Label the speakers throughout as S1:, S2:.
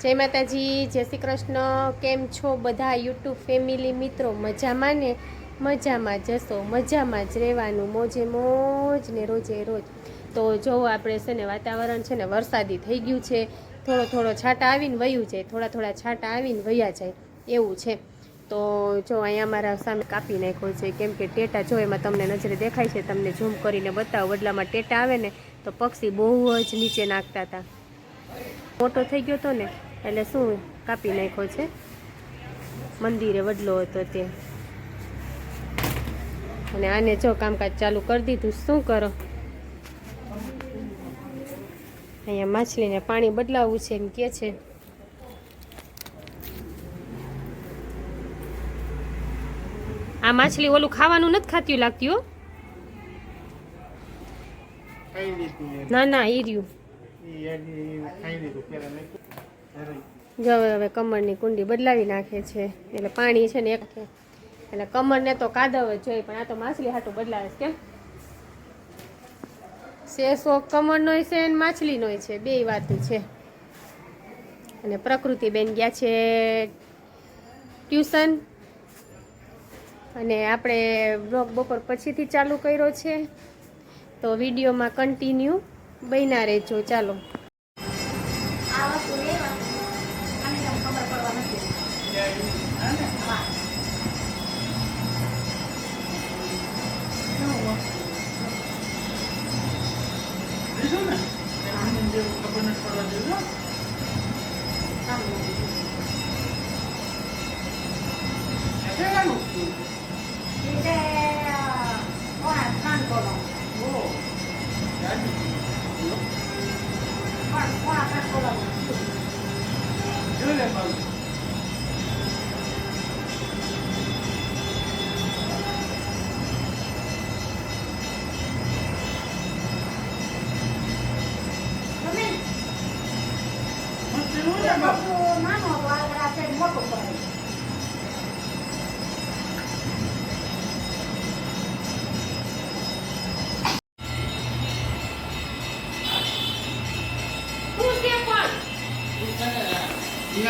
S1: જય માતાજી, જય શ્રી કૃષ્ણ। કેમ છો બધા યુટ્યુબ ફેમિલી મિત્રો? મજામાં ને? મજામાં જશો, મજામાં જ રહેવાનું, મોજે મોજ ને રોજે રોજ। તો જો આપણે છે ને વાતાવરણ છે ને વરસાદી થઈ ગયું છે, થોડો થોડો છાંટા આવીને વયું જાય, થોડા થોડા છાંટા આવીને વયા જાય એવું છે। તો જો અહીંયા અમારા સામે કાપી નાખ્યો છે, કેમ કે ટેટા જો એમાં તમને નજરે દેખાય છે, તમને ઝૂમ કરીને બતાવો, વડલામાં ટેટા આવે ને તો પક્ષી બહુ જ નીચે નાખતા હતા, મોટો થઈ ગયો હતો ને એટલે શું કાપી નાખ્યો છે, મંદિરે વડલો હતો તે। અને આને જો કામકાજ ચાલુ કરી દીધું, શું કરો? અહીંયા માછલીને પાણી બદલાવવું છે એમ કે છે। આ માછલી ઓલું ખાવાનું નથી ખાતી લાગતી હો। ના ના ઈ રહ્યું જો હવે કમળની કુંડી બદલાવી નાખે છે, એટલે પાણી છે ને એક એટલે કમળને તો કાદવ જ જોઈએ, પણ આ તો માછલી હાટું બદલાવે છે। કેમ છે શોખ કમળનો છે અને માછલીનો છે, બે વાતું છે। અને પ્રકૃતિબેન ગયા છે ટ્યુશન, અને આપણે બ્લોગ બપોર પછીથી ચાલુ કર્યો છે, તો વિડીયોમાં કન્ટિન્યુ બન્યા રહેજો। ચાલો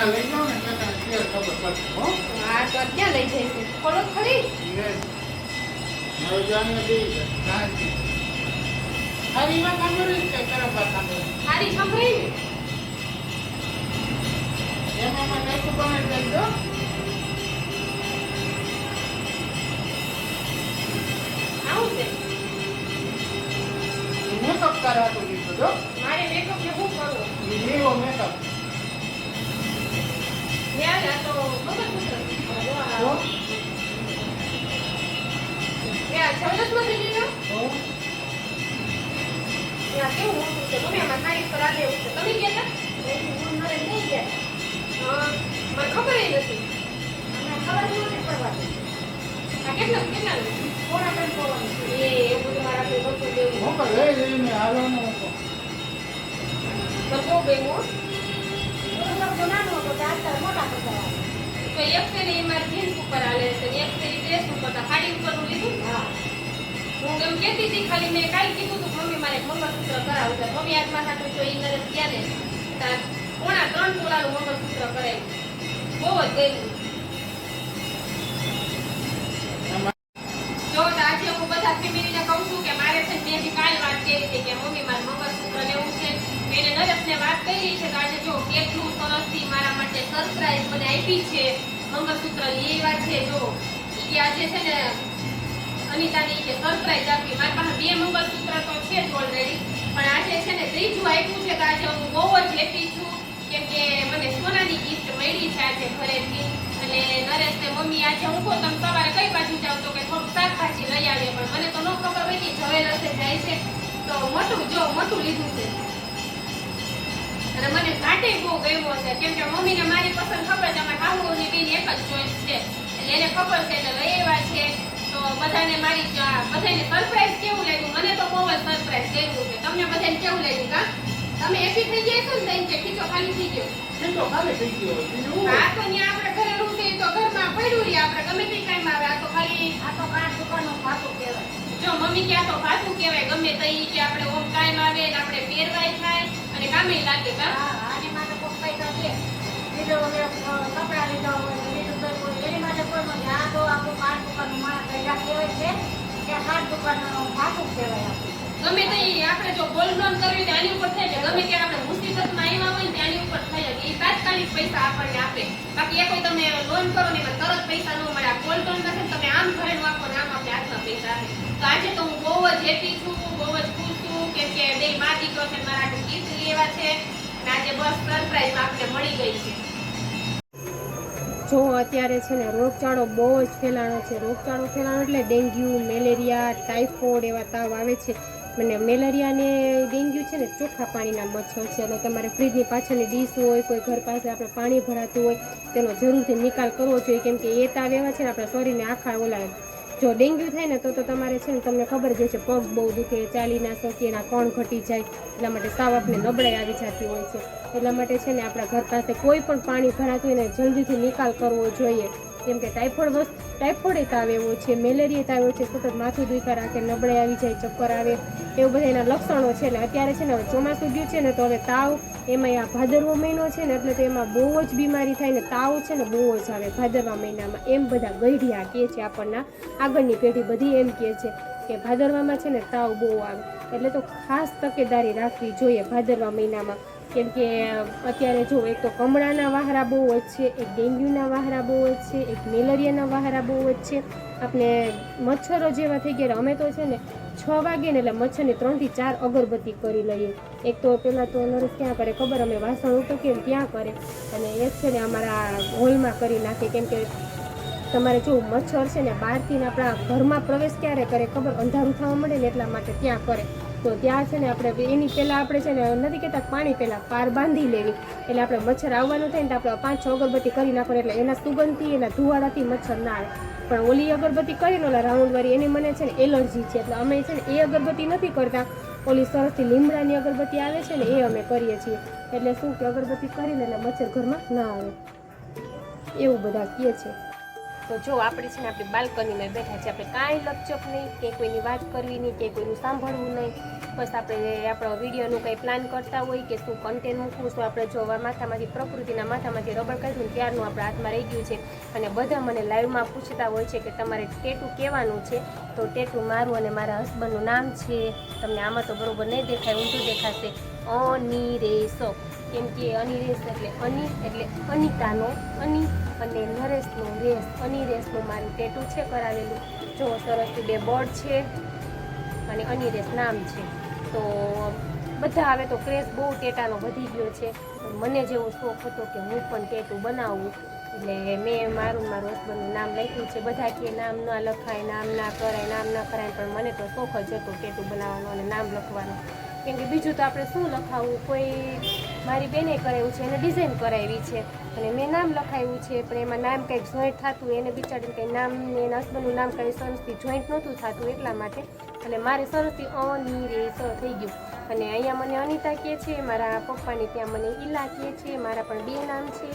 S2: લઈ જાઓ ને ખબર પડશે હો।
S1: હા તો ક્યાં લઈ જઈશું? થોડો ખરી
S2: હરીમાં કામરી કે કરબા કામરી
S1: સારી સંભળાઈ ને
S2: એમાં નાખું બને દેજો।
S1: આવું છે
S2: મેકઅપ કરાતો દીધો જો
S1: મારે મેકઅપ ને શું કરવો?
S2: એવો મેકઅપ
S1: યાર આ તો મગજપુત્ર યાર છવડસમાં થઈ ગયો યાર કેવું મોટું છે, તમે આમાં સારી પર આ દેવું છે, તમે ગયા હતા મારે નહીં ગયા, મને ખબર નથી, ખબર નથી પડવા દે આ કેટલા કેટલા કોના પણ પોવાનું એ એવું બધું મારા કોઈ વસ્તુ દેવું
S2: મોકલ લઈ જઈને હાલવાનો હતો
S1: બહુ બેમો તો એક ફેરી મારી જીન્સ ઉપર આલે છે, એક ફેરી ડ્રેસ ઉપર, સાડી ઉપર નું લીધું। હા હું એમ કહેતી હતી, ખાલી મેં કાલ કીધું હતું મમ્મી મારે મંગળસૂત્ર કરાવવું છે, મમ્મી આજ માથા તો જો ઇંગ્રેજ ગયા ને પોણા 3 તોલાનું મંગળસૂત્ર કરાવ્યું, બહુ જ ગયું। જો આજે હું બધા ફેમિલીને કહું છું કે મારે છે મેં હજી કાલ વાત કરી હતી કે મમ્મી મારે મંગળસૂત્ર લેવું છે, મેં નરેશને વાત કરી છે, તો આજે જો કેટલું સરસથી મારા માટે સરપ્રાઈઝ મને આપી છે, મંગળસૂત્ર લેવા છે। જો કે આજે છે ને અનિતાની કે સરપ્રાઈઝ આપી, મારી પાસે 2 મંગળસૂત્ર તો છે જ ઓલરેડી, પણ આજે છે ને ત્રીજું આપ્યું છે, તો આજે હું બહુ જ હેપી છું, કેમ કે મને સોનાની ગિફ્ટ મળી છે આજે ઘરેથી। અને નરેશને મમ્મી આજે હું કહું તમે સવારે કઈ બાજુ જાવ, તો કે થોડું શાકભાજી લઈ આવીએ, પણ મને તો ન ખબર હોય કે જવે રસ્તે જાય છે, તો મોટું લીધું છે, અને મને ઘાટે બહુ ગમ્યો છે, કેમ કે મમ્મીને મારી પસંદ ખબર છે, અમારા હાહુની બેન એક જ ચોઈસ છે, એટલે એને ખબર છે, એટલે લઈ આવ્યા છે। તો બધાને બધાને સરપ્રાઈઝ કેવું લાગ્યું? મને તો બહુ જ સરપ્રાઈઝ કર્યું છે, તમને બધાને કેવું લાગ્યું? કા તમે હેપી થઈ ગયા છો ને? કે ખીચો ખાલી થઈ ગયો?
S2: ખીચો ખાલી થઈ ગયો
S1: હા તો ત્યાં આપણે ઘરેલું છે તો ઘરમાં પડ્યું રહી, આપણે ગમે તે કામ આવે, આ તો ખાલી આ તો કાચ દુકાનનું ભાતું કહેવાય। જો મમ્મી કે આ તો ભાતું કહેવાય, ગમે તઈ કે આપણે ઓમ કામ આવે ને આપણે પહેરવાય થાય અને કામે લાગે। કા આને માટે કોક પૈસા દે ગમે તે આપણે જો ગોલ્ડ લોન કરવી તો આની ઉપર થાય છે, ગમે ત્યારે આપણે મુસીબતમાં આવ્યા હોય ને આની ઉપર થાય છે. એ તાત્કાલિક પૈસા આપણને આપે. બાકી એ કોઈ તમે લોન કરો ને એમાં તરત પૈસા ન મળે. આ ગોલ્ડ લોન થશે તમે આમ ભરેલું આપો ને આમ આપણે હાથમાં પૈસા આવે. તો આજે તો હું બહુ જ હેપી છું, બહુ જ ખુશ છું, કેમ કે બે મા દીકરો છે મારા ગિફ્ટ લેવા છે અને આજે બસ સરપ્રાઈઝ આપણે મળી ગઈ છે.
S3: જો અત્યારે છે ને રોગચાળો બહુ જ ફેલાણો છે. રોગચાળો ફેલાણો એટલે ડેન્ગ્યુ, મેલેરિયા, ટાઇફોઇડ એવા તાવ આવે છે. અને મેલેરિયા ને ડેન્ગ્યુ છે ને ચોખ્ખા પાણીના મચ્છર છે. અને તમારે ફ્રીજની પાછળની ડીશ હોય, કોઈ ઘર પાસે આપણે પાણી ભરાતું હોય, તેનો જરૂરથી નિકાલ કરવો જોઈએ, કેમ કે એ તાવ એવા છે ને આપણા શરીરને આખા ઓલાવે. જો ડેન્ગ્યુ થાય ને તો તમારે છે ને તમને ખબર જ છે પગ બહુ દુખે, ચાલી ના શકીએ, એના કણ ઘટી જાય, એટલા માટે સાવ આપણે નબળાઈ આવી જતી હોય છે. એટલા માટે છે ને આપણા ઘર પાસે કોઈ પણ પાણી ભરાતું હોય ને જલ્દીથી નિકાલ કરવો જોઈએ, કેમ કે ટાઇફોઇડ તાવ એવો છે, મેલેરિયા તાવ એવો છે, સતત માથું દુખા રાખે, નબળાઈ આવી જાય, ચક્કર આવે, એવું બધા એના લક્ષણો છે. ને અત્યારે છે ને હવે ચોમાસું ગયું છે ને તો હવે તાવ, એમાં આ ભાદરવો મહિનો છે ને એટલે તો એમાં બહુ જ બીમારી થાય ને તાવ છે ને બહુ જ આવે ભાદરવા મહિનામાં. એમ બધા ગઈઢિયા કહે છે, આપણના આગળની પેઢી બધી એમ કહે છે કે ભાદરવામાં છે ને તાવ બહુ આવે. એટલે તો ખાસ તકેદારી રાખવી જોઈએ ભાદરવા મહિનામાં, કેમ કે અત્યારે જો એક તો કમળાના વાહરા બહુ જ છે, એક ડેન્ગ્યુના વાહરા બહુ જ છે, એક મેલેરિયાના વાહરા બહુ જ છે. આપણે મચ્છરો જેવા થઈ ગયા. અમે તો છે ને 6 વાગે ને એટલે મચ્છરની 3 થી 4 અગરબત્તી કરી લઈએ. એક તો પેલા તો નરેશ ક્યાં કરે ખબર, અમે વાસણ ઉટકીએ ને ત્યાં કરે, અને એક છે ને અમારા હોલમાં કરી નાખે, કેમ કે તમારે જો મચ્છર છે ને બહારથી આપણા ઘરમાં પ્રવેશ ક્યારે કરે ખબર, અંધારું થવા મળે ને એટલા માટે ત્યાં કરે. તો ત્યાં છે ને આપણે એની પહેલાં આપણે છે ને નથી કહેતા પાણી પહેલાં પાર બાંધી લેવી, એટલે આપણે મચ્છર આવવાનું થાય ને તો આપણે 5-6 અગરબત્તી કરી નાખવાની, એટલે એના સુગંધથી એના ધુવાડાથી મચ્છર ના આવે. પણ ઓલી અગરબત્તી કરીને ઓલા રાઉન્ડવાળી એની મને છે ને એલર્જી છે, એટલે અમે છે ને એ અગરબત્તી નથી કરતા, ઓલી સરસથી લીમડાની અગરબત્તી આવે છે ને એ અમે કરીએ છીએ. એટલે શું કે અગરબત્તી કરીને એટલે મચ્છર ઘરમાં ના આવે, એવું બધા કહે છે. તો જો આપણે છે ને આપણી બાલ્કનીમાં બેઠા છે, આપણે કાંઈ લપચપ નહીં, કે કોઈની વાત કરવી નહીં, કે કોઈનું સાંભળવું નહીં. બસ આપણે આપણો વિડીયોનું કંઈ પ્લાન કરતા હોય કે શું કન્ટેન્ટ મૂકવું, શું આપણે જો માથામાંથી પ્રકૃતિના માથામાંથી રબર કાઢ્યું ને ત્યારનું આપણા હાથમાં રહી ગયું છે. અને બધા મને લાઈવમાં પૂછતા હોય છે કે તમારે ટેટુ કહેવાનું છે, તો ટેટુ મારું અને મારા હસબન્ડનું નામ છે. તમને આમાં તો બરોબર નહીં દેખાય, ઊંધું દેખાશે, અનિરેશ, કેમ કે અનિરેશ એટલે અની એટલે અનિતાનો અની અને નરેશનો રેસ, અનિરેશનું મારું ટેટુ છે કરાવેલું. જો સરસથી 2 બર્ડ છે અને અનિરેશ નામ છે. તો બધા હવે તો ક્રેઝ બહુ ટેટાનો વધી ગયો છે. મને જેવો શોખ હતો કે હું પણ ટેટુ બનાવું, એટલે મેં મારું હસબન્ડનું નામ લખ્યું છે. બધા કે નામ ના લખાય, નામ ના કરાય, નામ ના કરાય, પણ મને તો શોખ જ હતો ટેટુ બનાવવાનો અને નામ લખવાનો. કેમ કે બીજું તો આપણે શું લખાવું, કોઈ મારી બેને કરાવ્યું છે, એને ડિઝાઇન કરાવી છે અને મેં નામ લખાવ્યું છે, પણ એમાં નામ કંઈક જોઈન્ટ થતું, એને બિચારીને કંઈ નામ, એના હસબન્ડનું નામ કંઈ સરસથી જોઈન્ટ નહોતું થતું, એટલા માટે અને મારે સરસથી અનિરેશ થઈ ગયું. અને અહીંયા મને અનિતા કહે છે, મારા પપ્પાની ત્યાં મને ઈલા કહે છે. મારા પણ 2 નામ છે.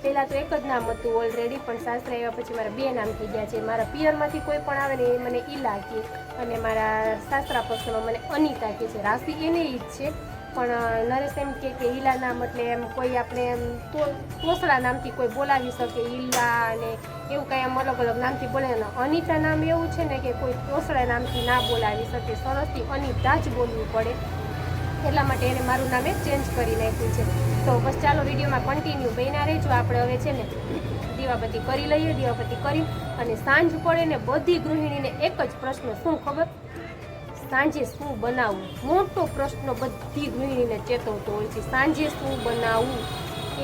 S3: પહેલાં તો એક જ નામ હતું ઓલરેડી, પણ સાસરા આવ્યા પછી મારા 2 નામ થઈ ગયા છે. મારા પિયરમાંથી કોઈ પણ આવે ને એ મને ઈલા કહે, અને મારા સાસરા પક્ષમાં મને અનિતા કહે છે. રાશિ એને ઈ જ છે, પણ નરેશ એમ કે ઈલા નામ એટલે એમ કોઈ આપણે એમ તોસડા નામથી કોઈ બોલાવી શકે, ઈલા અને એવું કાંઈ આમ અલગ અલગ નામથી બોલે. અનિતા નામ એવું છે ને કે કોઈ તોસડા નામથી ના બોલાવી શકે, સરસથી અનિતા જ બોલવું પડે, એટલા માટે એને મારું નામ ચેન્જ કરી નાખ્યું છે. તો બસ ચાલો વિડીયોમાં કન્ટિન્યુ બન્યા રહેજો. આપણે હવે છે ને દીવાબત્તી કરી લઈએ. દીવાબત્તી કરી અને સાંજ પડે ને બધી ગૃહિણીને એક જ પ્રશ્ન, શું ખબર, સાંજે શું બનાવવું? મોટો પ્રશ્ન બધી ગૃહિણીને ચેતવતો હોય છે, સાંજે શું બનાવવું.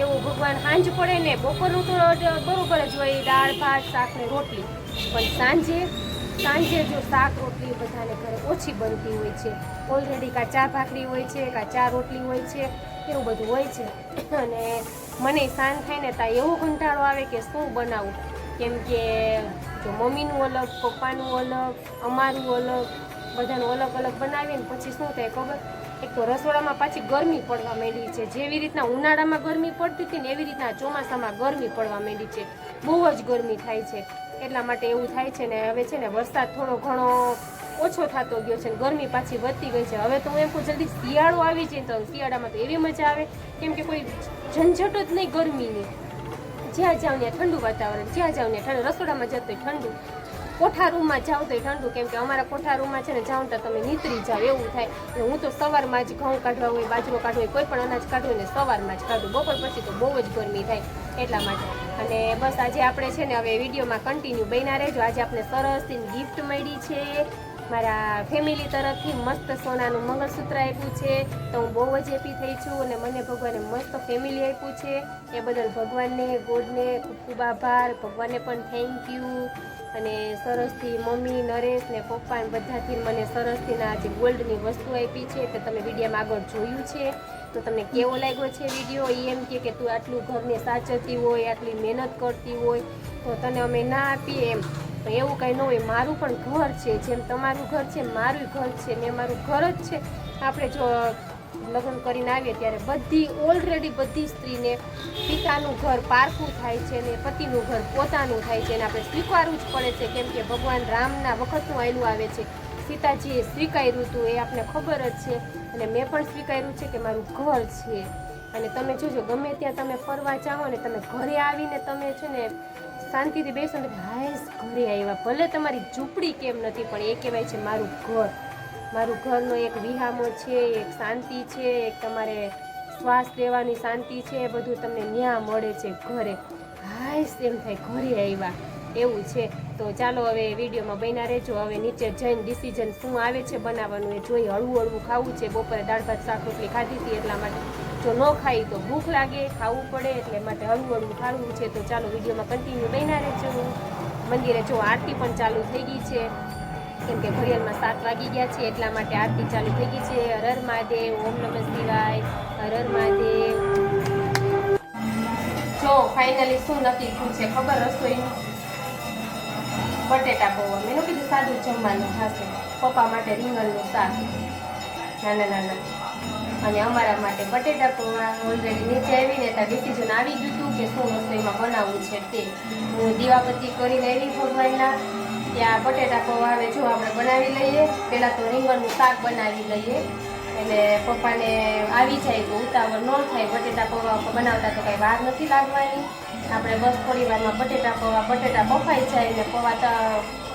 S3: એવું ભગવાન સાંજ પડે ને બપોરનું તો બરોબર જ હોય, દાળ ભાત શાક ને રોટલી, પણ સાંજે જો શાક રોટલી બધાને ઘરે ઓછી બનતી હોય છે. ઓલરેડી કાં ચા ભાખરી હોય છે, કાં ચા રોટલી હોય છે, એવું બધું હોય છે. અને મને સાંજ થાય ને ત્યાં એવો કંટાળો આવે કે શું બનાવું, કેમ કે જો મમ્મીનું અલગ, પપ્પાનું અલગ, અમારું અલગ, બધાનું અલગ અલગ બનાવીએ ને પછી શું થાય ખબર, એક તો રસોડામાં પાછી ગરમી પડવા માંડી છે. જેવી રીતના ઉનાળામાં ગરમી પડતી હતી ને એવી રીતના ચોમાસામાં ગરમી પડવા માંડી છે, બહુ જ ગરમી થાય છે. એટલા માટે એવું થાય છે ને હવે છે ને વરસાદ થોડો ઘણો ઓછો થતો ગયો છે ને ગરમી પાછી વધતી ગઈ છે. હવે તો હું એમ કહું જલ્દી શિયાળો આવી જાય, તો શિયાળામાં તો એવી મજા આવે, કેમ કે કોઈ ઝંઝટ જ નહીં ગરમીની. જ્યાં જાવ ત્યાં ઠંડુ વાતાવરણ, જ્યાં જાવ ત્યાં ઠંડુ, રસોડામાં જતો ઠંડુ, કોઠા રૂમમાં જાઓ તો ઠંડુ, કેમ કે અમારા કોઠા રૂમમાં છે ને જાઓ તો તમે નીતરી જાઓ એવું થાય. હું તો સવારમાં જ ઘઉં કાઢવા હોય, બાજરો કાઢવો હોય, કોઈ પણ અનાજ કાઢવું હોય ને સવારમાં જ કાઢું. બપોર પછી તો બહુ જ ગરમી થાય એટલા માટે. અને બસ આજે આપણે છે ને હવે વિડીયોમાં કન્ટિન્યુ બન્યા રહેજો. આજે આપણે સરસથી ગિફ્ટ મળી છે મારા ફેમિલી તરફથી. મસ્ત સોનાનું મંગળસૂત્ર આપ્યું છે, તો હું બહુ જ હેપી થઈ છું. અને મને ભગવાને મસ્ત ફેમિલી આપ્યું છે, એ બદલ ભગવાનને, ગોડને ખૂબ ખૂબ આભાર. ભગવાનને પણ થેન્ક યુ. અને સરસથી મમ્મી, નરેશ ને પપ્પા ને બધાથી મને સરસથીના જે ગોલ્ડની વસ્તુ આપી છે તે તમે વિડીયોમાં આગળ જોયું છે. તો તમને કેવો લાગ્યો છે વિડીયો? એમ કે તું આટલું ઘરને સાચવતી હોય, આટલી મહેનત કરતી હોય તો તને અમે ના આપીએ એમ. તો એવું કંઈ ન હોય, મારું પણ ઘર છે, જેમ તમારું ઘર છે મારું ઘર છે ને મારું ઘર જ છે. આપણે જો લગ્ન કરીને આવીએ ત્યારે બધી ઓલરેડી બધી સ્ત્રીને પિતાનું ઘર પારકું થાય છે ને પતિનું ઘર પોતાનું થાય છે, અને આપણે સ્વીકારવું જ પડે છે. કેમ કે ભગવાન રામના વખતનું આયલું આવે છે, સીતાજીએ સ્વીકાર્યું હતું એ આપણે ખબર જ છે. અને મેં પણ સ્વીકાર્યું છે કે મારું ઘર છે. અને તમે જોજો ગમે ત્યાં તમે ફરવા જાઓ ને તમે ઘરે આવીને તમે છે ને શાંતિથી બેસો ને હાય ઘરે આવ્યા, ભલે તમારી ઝૂંપડી કેમ નથી પણ એ કહેવાય છે મારું ઘર. મારું ઘરનો એક વિહામો છે, એક શાંતિ છે, એક તમારે શ્વાસ લેવાની શાંતિ છે, એ બધું તમને ન્યા મળે છે ઘરે. હાય એમ થાય ઘરે આવ્યા એવું છે. તો ચાલો હવે વિડીયોમાં બન્યા રહેજો. હવે નીચે જઈને ડિસિઝન શું આવે છે બનાવવાનું એ જોઈ. હળવું હળવું ખાવું છે. બપોરે દાળ ભાત શાક રોટલી ખાધી હતી એટલા માટે. જો ન ખાઈ તો ભૂખ લાગે, ખાવું પડે, એટલે માટે હળવું હળવું ખાવું છે. તો ચાલો વિડીયોમાં કન્ટિન્યુ બન્યા રહેજો. મંદિરે જો આરતી પણ ચાલુ થઈ ગઈ છે, કેમ કે ઘડિયાળમાં 7 વાગી ગયા છે એટલા માટે આરતી ચાલુ થઈ ગઈ છે. હર હર મહાદેવ, ઓમ નમઃ શિવાય, હર હર મહાદેવ. જો ફાઇનલી શું નક્કી થયું છે ખબર? રસોઈનું બટેટા પૌવા. મેં કીધું સાદું જમવાનું થશે. પપ્પા માટે રીંગણનું શાક નાના નાના, અને અમારા માટે બટેટા પૌવા. ઓલરેડી નીચે આવીને ત્યાં ડિસિઝન આવી ગયું હતું કે શું રસોઈમાં બનાવવું છે તે. હું દીવાબત્તી કરીને આવી ભગવાનના ત્યાં. બટેટા પૌવા હવે જો આપણે બનાવી લઈએ. પહેલાં તો રીંગણનું શાક બનાવી લઈએ, એટલે પપ્પાને આવી જાય તો ઉતાવળ ન થાય. બટેટા પૌવા બનાવતા તો કંઈ વાર નથી લાગવાની. આપણે બસ થોડી વારમાં બટેટા બફાઈ જાય ને પૌવા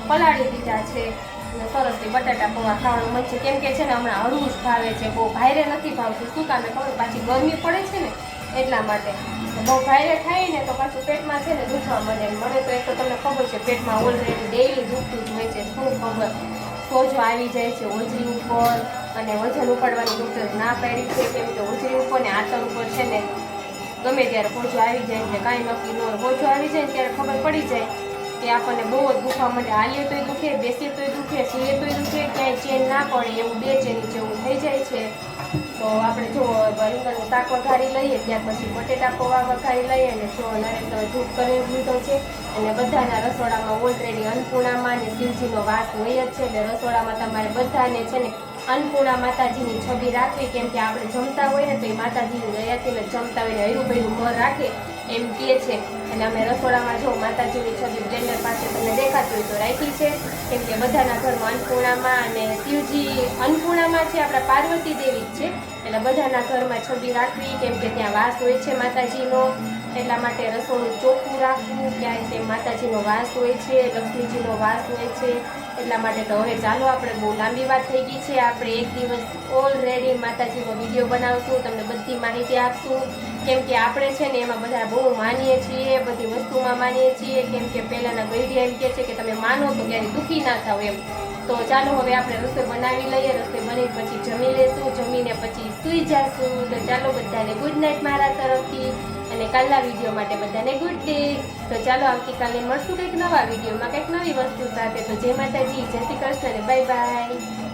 S3: પલાળી દીધા છે. અને સરસથી બટાટા પૌવા ખાવાનું મન છે. કેમ કે છે ને હમણાં હળવું જ ભાવે છે, બહુ ભારે નથી ભાવતું. શું કામે ખબર? પાછી ગરમી પડે છે ને એટલા માટે. બહુ ભારે ખાઈએ ને તો પાછું પેટમાં છે ને દુખવા મળે. મને તો એક તો તમને ખબર છે પેટમાં ઓલરેડી ડેઈલી દુખતું જ હોય છે. શું ખબર, સોજો આવી જાય છે હોજરી ઉપર, અને વજન ઉપાડવાની ડૉક્ટરે ના પાડી છે. કેમ કે હોજરી ઉપર ને આંતર ઉપર છે ને ગમે ત્યારે સોજો આવી જાય છે, કાંઈ નક્કી ન હોય. સોજો આવી જાય ત્યારે ખબર પડી જાય કે આપણને બહુ જ દુખવા માંડે. હાલીએ તોય દુખે, બેસીએ તોય દુખે, સૂઈએ તોય દુખે, ક્યાંય ચેન ના પડે એવું બેચેની જેવું થઈ જાય છે. તો આપણે જો રીંગણનું શાક વઘારી લઈએ, ત્યાર પછી બટેટા પૌવા વઘારી લઈએ. અને જો નરેશ હવે ધૂપ કરી લીધો છે, અને બધાના રસોડામાં ઓલરેડી અન્નપૂર્ણામાં ને શિવજીનો વાસ હોય જ છે. એટલે રસોડામાં તમારે બધાને છે ને અન્નપૂર્ણા માતાજીની છબી રાખવી. કેમ કે આપણે જમતા હોય ને તો એ માતાજીની દયાથી જમતા હોય ને હૈયું ભૈરું ઘર રાખે એમ કહે છે. અને અમે રસોડામાં જો માતાજીની છબી બ્લેન્ડર પાસે તમને દેખાતી હોય તો રાખી છે. કેમ કે બધાના ઘરમાં અન્નપૂર્ણામાં અને શિવજી અન્નપૂર્ણામાં છે આપણા પાર્વતી દેવી જ છે. એટલે બધાના ઘરમાં છબી રાખવી, કેમ કે ત્યાં વાસ હોય છે માતાજીનો. એટલા માટે રસોડું ચોખ્ખું રાખવું. ક્યાંય તે માતાજીનો વાસ હોય છે, લક્ષ્મીજીનો વાસ હોય છે. એટલા માટે તો હવે ચાલો, આપણે બહુ લાંબી વાત થઈ ગઈ છે. આપણે એક દિવસ ઓલરેડી માતાજીનો વિડીયો બનાવશું, તમને બધી માહિતી આપશું. કેમ કે આપણે છે ને એમાં બધા બહુ માનીએ છીએ, બધી વસ્તુમાં માનીએ છીએ. કેમ કે પહેલાંના ગઈડિયા એમ કહે છે કે તમે માનો તો ક્યારેય દુઃખી ના થાવ એમ. તો ચાલો હવે આપણે રસોઈ બનાવી લઈએ. રસોઈ બની પછી જમી લેશું, જમીને પછી સૂઈ જશું. તો ચાલો બધાને ગુડ નાઇટ મારા તરફથી, અને કાલના વિડીયો માટે બધાને ગુડ ડે. તો ચાલો આવતીકાલે મળશું કંઈક નવા વિડીયોમાં, કંઈક નવી વસ્તુ સાથે. તો જય માતાજી, જય શ્રી કૃષ્ણ, બાય બાય.